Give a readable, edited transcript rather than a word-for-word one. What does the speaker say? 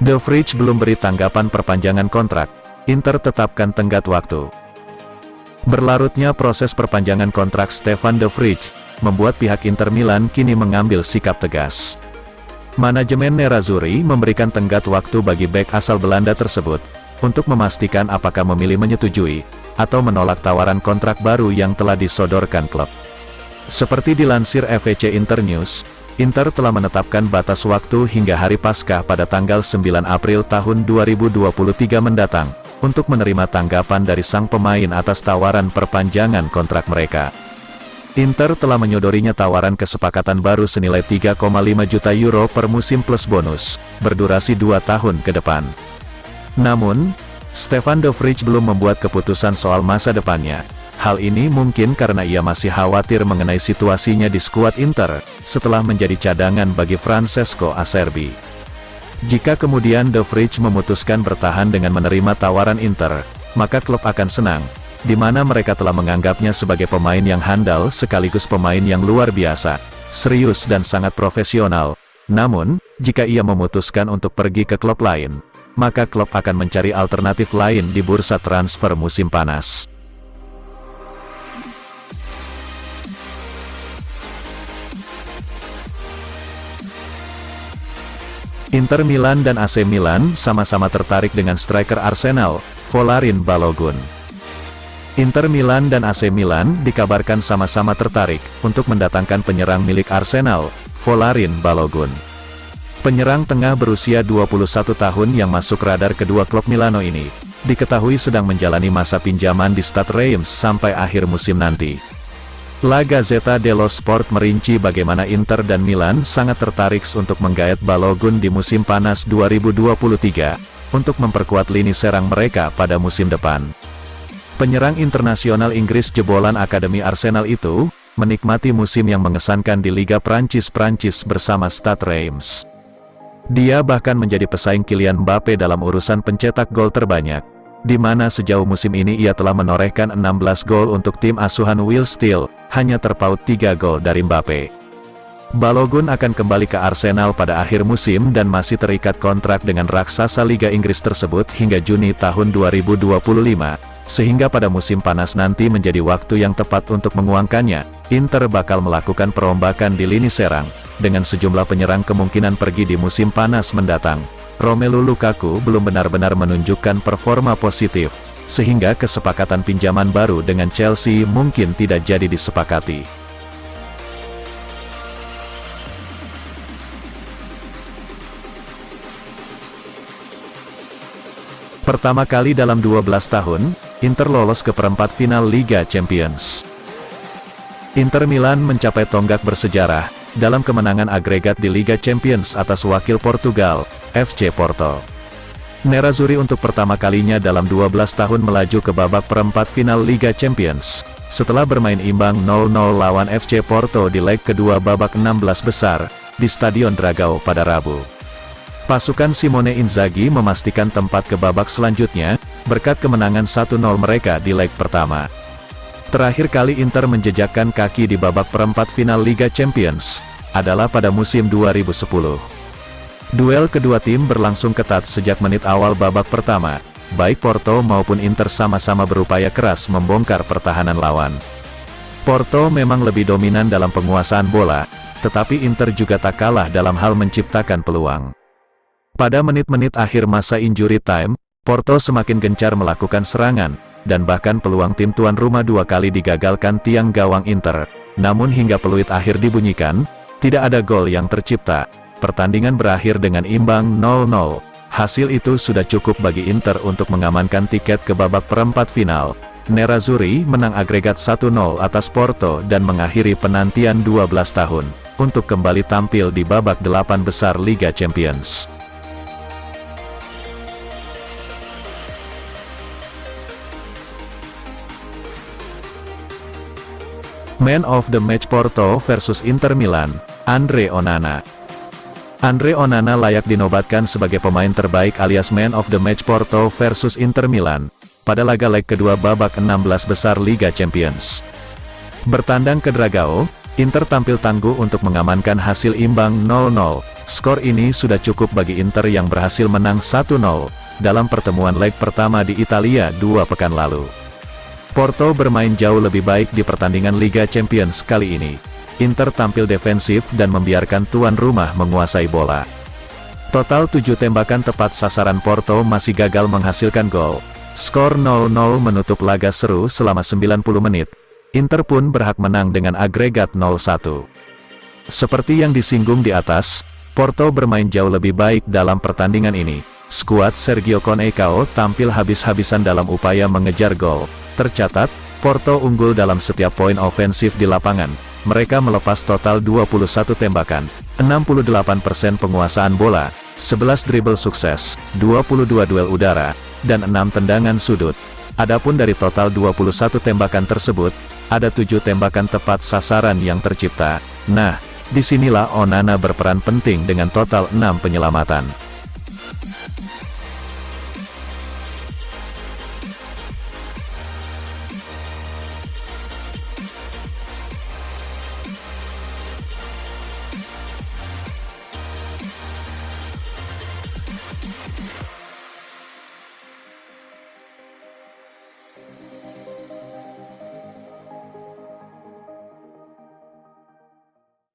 De Vrij belum beri tanggapan perpanjangan kontrak, Inter tetapkan tenggat waktu. Berlarutnya proses perpanjangan kontrak Stefan De Vrij, membuat pihak Inter Milan kini mengambil sikap tegas. Manajemen Nerazzurri memberikan tenggat waktu bagi bek asal Belanda tersebut, untuk memastikan apakah memilih menyetujui, atau menolak tawaran kontrak baru yang telah disodorkan klub. Seperti dilansir FEC Internews, Inter telah menetapkan batas waktu hingga hari Paskah pada tanggal 9 April tahun 2023 mendatang, untuk menerima tanggapan dari sang pemain atas tawaran perpanjangan kontrak mereka. Inter telah menyodorinya tawaran kesepakatan baru senilai 3,5 juta euro per musim plus bonus, berdurasi 2 tahun ke depan. Namun, Stefan De Vrij belum membuat keputusan soal masa depannya. Hal ini mungkin karena ia masih khawatir mengenai situasinya di skuad Inter, setelah menjadi cadangan bagi Francesco Acerbi. Jika kemudian De Vrij memutuskan bertahan dengan menerima tawaran Inter, maka klub akan senang, di mana mereka telah menganggapnya sebagai pemain yang handal sekaligus pemain yang luar biasa, serius dan sangat profesional. Namun, jika ia memutuskan untuk pergi ke klub lain, maka klub akan mencari alternatif lain di bursa transfer musim panas. Inter Milan dan AC Milan sama-sama tertarik dengan striker Arsenal, Folarin Balogun. Inter Milan dan AC Milan dikabarkan sama-sama tertarik untuk mendatangkan penyerang milik Arsenal, Folarin Balogun. Penyerang tengah berusia 21 tahun yang masuk radar kedua klub Milano ini, diketahui sedang menjalani masa pinjaman di Stade Reims sampai akhir musim nanti. La Gazzetta dello Sport merinci bagaimana Inter dan Milan sangat tertarik untuk menggait Balogun di musim panas 2023, untuk memperkuat lini serang mereka pada musim depan. Penyerang internasional Inggris jebolan Akademi Arsenal itu, menikmati musim yang mengesankan di Liga Prancis bersama Stade Reims. Dia bahkan menjadi pesaing Kylian Mbappe dalam urusan pencetak gol terbanyak, di mana sejauh musim ini ia telah menorehkan 16 gol untuk tim asuhan Will Steele, hanya terpaut 3 gol dari Mbappe. Balogun akan kembali ke Arsenal pada akhir musim dan masih terikat kontrak dengan raksasa Liga Inggris tersebut hingga Juni tahun 2025, sehingga pada musim panas nanti menjadi waktu yang tepat untuk menguangkannya. Inter bakal melakukan perombakan di lini serang, dengan sejumlah penyerang kemungkinan pergi di musim panas mendatang. Romelu Lukaku belum benar-benar menunjukkan performa positif, sehingga kesepakatan pinjaman baru dengan Chelsea mungkin tidak jadi disepakati. Pertama kali dalam 12 tahun, Inter lolos ke perempat final Liga Champions. Inter Milan mencapai tonggak bersejarah, dalam kemenangan agregat di Liga Champions atas wakil Portugal, FC Porto. Nerazzurri untuk pertama kalinya dalam 12 tahun melaju ke babak perempat final Liga Champions, setelah bermain imbang 0-0 lawan FC Porto di leg kedua babak 16 besar, di Stadion Dragao pada Rabu. Pasukan Simone Inzaghi memastikan tempat ke babak selanjutnya, berkat kemenangan 1-0 mereka di leg pertama. Terakhir kali Inter menjejakkan kaki di babak perempat final Liga Champions, adalah pada musim 2010. Duel kedua tim berlangsung ketat sejak menit awal babak pertama, baik Porto maupun Inter sama-sama berupaya keras membongkar pertahanan lawan. Porto memang lebih dominan dalam penguasaan bola, tetapi Inter juga tak kalah dalam hal menciptakan peluang. Pada menit-menit akhir masa injury time, Porto semakin gencar melakukan serangan, dan bahkan peluang tim tuan rumah 2 kali digagalkan tiang gawang Inter. Namun hingga peluit akhir dibunyikan, tidak ada gol yang tercipta. Pertandingan berakhir dengan imbang 0-0. Hasil itu sudah cukup bagi Inter untuk mengamankan tiket ke babak perempat final. Nerazzurri menang agregat 1-0 atas Porto dan mengakhiri penantian 12 tahun, untuk kembali tampil di babak 8 besar Liga Champions. Man of the Match Porto versus Inter Milan. Andre Onana. Andre Onana layak dinobatkan sebagai pemain terbaik alias Man of the Match Porto versus Inter Milan, pada laga leg kedua babak 16 besar Liga Champions. Bertandang ke Dragao, Inter tampil tangguh untuk mengamankan hasil imbang 0-0. Skor ini sudah cukup bagi Inter yang berhasil menang 1-0, dalam pertemuan leg pertama di Italia 2 pekan lalu. Porto bermain jauh lebih baik di pertandingan Liga Champions kali ini. Inter tampil defensif dan membiarkan tuan rumah menguasai bola. Total 7 tembakan tepat sasaran Porto masih gagal menghasilkan gol. Skor 0-0 menutup laga seru selama 90 menit. Inter pun berhak menang dengan agregat 0-1. Seperti yang disinggung di atas, Porto bermain jauh lebih baik dalam pertandingan ini. Skuad Sergio Conceição tampil habis-habisan dalam upaya mengejar gol. Tercatat, Porto unggul dalam setiap poin ofensif di lapangan. Mereka melepas total 21 tembakan, 68% penguasaan bola, 11 dribble sukses, 22 duel udara, dan 6 tendangan sudut. Adapun dari total 21 tembakan tersebut, ada 7 tembakan tepat sasaran yang tercipta. Nah, disinilah Onana berperan penting dengan total 6 penyelamatan.